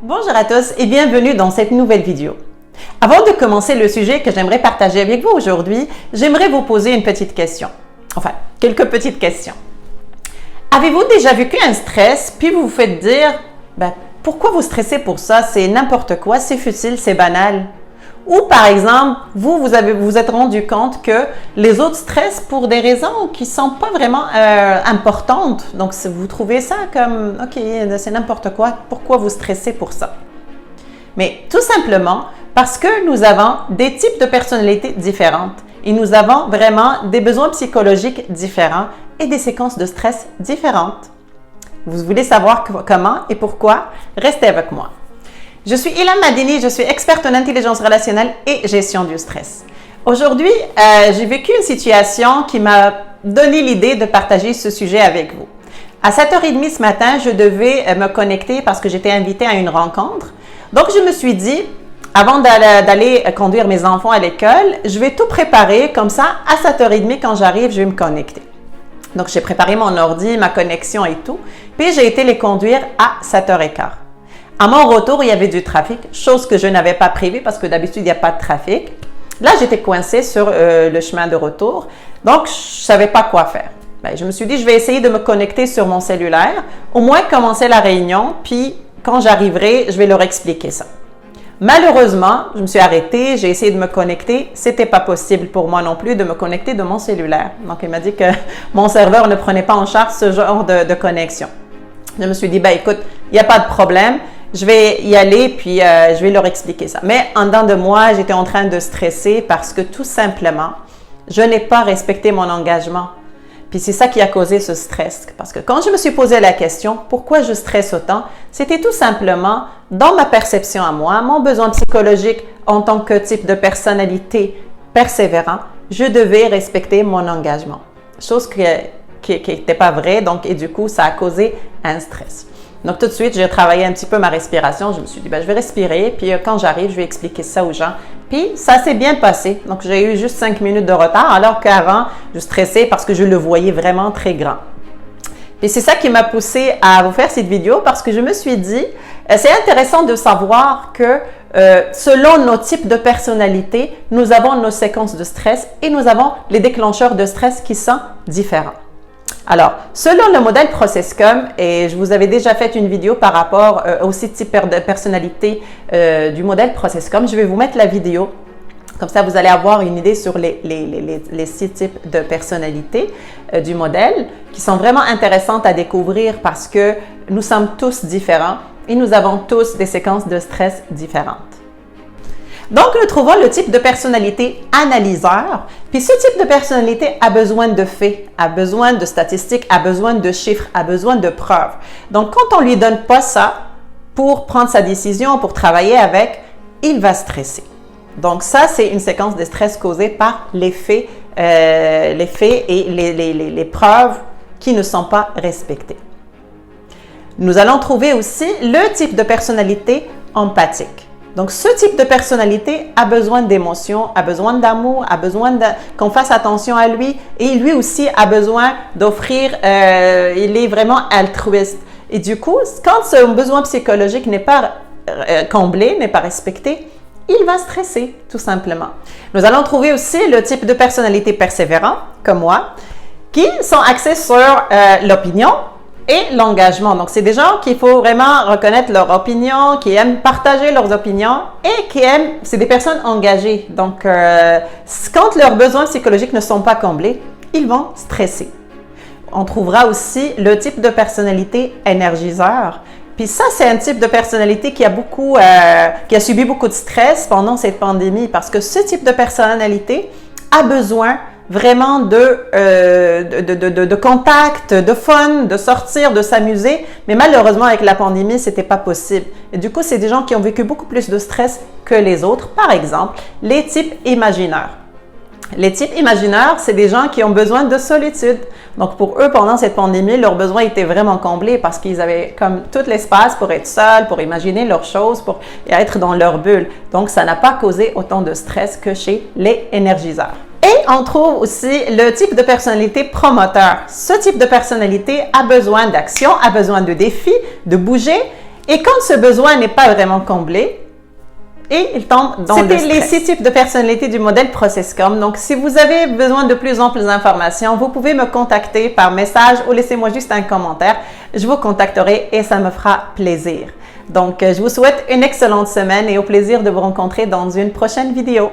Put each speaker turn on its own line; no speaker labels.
Bonjour à tous et bienvenue dans cette nouvelle vidéo. Avant de commencer le sujet que j'aimerais partager avec vous aujourd'hui, j'aimerais vous poser une petite question. Enfin, quelques petites questions. Avez-vous déjà vécu un stress puis vous vous faites dire pourquoi vous stressez pour ça? C'est n'importe quoi, c'est futile, c'est banal. Ou par exemple, vous êtes rendu compte que les autres stressent pour des raisons qui ne sont pas vraiment importantes. Donc, vous trouvez ça comme, OK, c'est n'importe quoi, pourquoi vous stressez pour ça? Mais tout simplement parce que nous avons des types de personnalités différentes et nous avons vraiment des besoins psychologiques différents et des séquences de stress différentes. Vous voulez savoir comment et pourquoi? Restez avec moi. Je suis Ilham Madini, je suis experte en intelligence relationnelle et gestion du stress. Aujourd'hui, j'ai vécu une situation qui m'a donné l'idée de partager ce sujet avec vous. À 7h30 ce matin, je devais me connecter parce que j'étais invitée à une rencontre. Donc, je me suis dit, avant d'aller conduire mes enfants à l'école, je vais tout préparer comme ça. À 7h30, quand j'arrive, je vais me connecter. Donc, j'ai préparé mon ordi, ma connexion et tout. Puis, j'ai été les conduire à 7h15. À mon retour, il y avait du trafic, chose que je n'avais pas prévue parce que d'habitude, il n'y a pas de trafic. Là, j'étais coincée sur le chemin de retour, donc je ne savais pas quoi faire. Je me suis dit, je vais essayer de me connecter sur mon cellulaire, au moins commencer la réunion, puis quand j'arriverai, je vais leur expliquer ça. Malheureusement, je me suis arrêtée, j'ai essayé de me connecter. Ce n'était pas possible pour moi non plus de me connecter de mon cellulaire. Donc, il m'a dit que mon serveur ne prenait pas en charge ce genre de connexion. Je me suis dit, écoute, il n'y a pas de problème. Je vais y aller, puis je vais leur expliquer ça. Mais en dedans de moi, j'étais en train de stresser parce que tout simplement, je n'ai pas respecté mon engagement. Puis c'est ça qui a causé ce stress. Parce que quand je me suis posé la question, pourquoi je stresse autant? C'était tout simplement, dans ma perception à moi, mon besoin psychologique en tant que type de personnalité persévérant, je devais respecter mon engagement. Chose qui n'était pas vraie, donc, et du coup, ça a causé un stress. Donc, tout de suite, j'ai travaillé un petit peu ma respiration. Je me suis dit, je vais respirer, puis quand j'arrive, je vais expliquer ça aux gens. Puis, ça s'est bien passé. Donc, j'ai eu juste 5 minutes de retard, alors qu'avant, je stressais parce que je le voyais vraiment très grand. Puis, c'est ça qui m'a poussée à vous faire cette vidéo parce que je me suis dit, c'est intéressant de savoir que selon nos types de personnalité, nous avons nos séquences de stress et nous avons les déclencheurs de stress qui sont différents. Alors, selon le modèle ProcessCom, et je vous avais déjà fait une vidéo par rapport aux 6 types de personnalité du modèle ProcessCom, je vais vous mettre la vidéo. Comme ça, vous allez avoir une idée sur les 6 types de personnalité du modèle qui sont vraiment intéressantes à découvrir parce que nous sommes tous différents et nous avons tous des séquences de stress différentes. Donc, nous trouvons le type de personnalité analyseur. Puis, ce type de personnalité a besoin de faits, a besoin de statistiques, a besoin de chiffres, a besoin de preuves. Donc, quand on ne lui donne pas ça pour prendre sa décision, pour travailler avec, il va stresser. Donc, ça, c'est une séquence de stress causée par les faits et les preuves qui ne sont pas respectées. Nous allons trouver aussi le type de personnalité empathique. Donc, ce type de personnalité a besoin d'émotions, a besoin d'amour, a besoin qu'on fasse attention à lui et lui aussi a besoin d'offrir, il est vraiment altruiste. Et du coup, quand ce besoin psychologique n'est pas comblé, n'est pas respecté, il va stresser, tout simplement. Nous allons trouver aussi le type de personnalité persévérant, comme moi, qui sont axés sur l'opinion et l'engagement. Donc, c'est des gens qu'il faut vraiment reconnaître leur opinion, qui aiment partager leurs opinions et qui aiment, c'est des personnes engagées. Donc, quand leurs besoins psychologiques ne sont pas comblés, ils vont stresser. On trouvera aussi le type de personnalité énergiseur. Puis ça, c'est un type de personnalité qui a subi beaucoup de stress pendant cette pandémie parce que ce type de personnalité a besoin vraiment de contact, de fun, de sortir, de s'amuser. Mais malheureusement, avec la pandémie, ce n'était pas possible. Et du coup, c'est des gens qui ont vécu beaucoup plus de stress que les autres. Par exemple, les types imagineurs. Les types imagineurs, c'est des gens qui ont besoin de solitude. Donc, pour eux, pendant cette pandémie, leurs besoins étaient vraiment comblés parce qu'ils avaient comme tout l'espace pour être seuls, pour imaginer leurs choses, pour être dans leur bulle. Donc, ça n'a pas causé autant de stress que chez les énergiseurs. Et on trouve aussi le type de personnalité promoteur. Ce type de personnalité a besoin d'action, a besoin de défis, de bouger Et quand ce besoin n'est pas vraiment comblé, et il tombe dans le stress. C'était les 6 types de personnalités du modèle ProcessCom. Donc, si vous avez besoin de plus en plus d'informations, vous pouvez me contacter par message ou laissez-moi juste un commentaire. Je vous contacterai et ça me fera plaisir. Donc, je vous souhaite une excellente semaine et au plaisir de vous rencontrer dans une prochaine vidéo.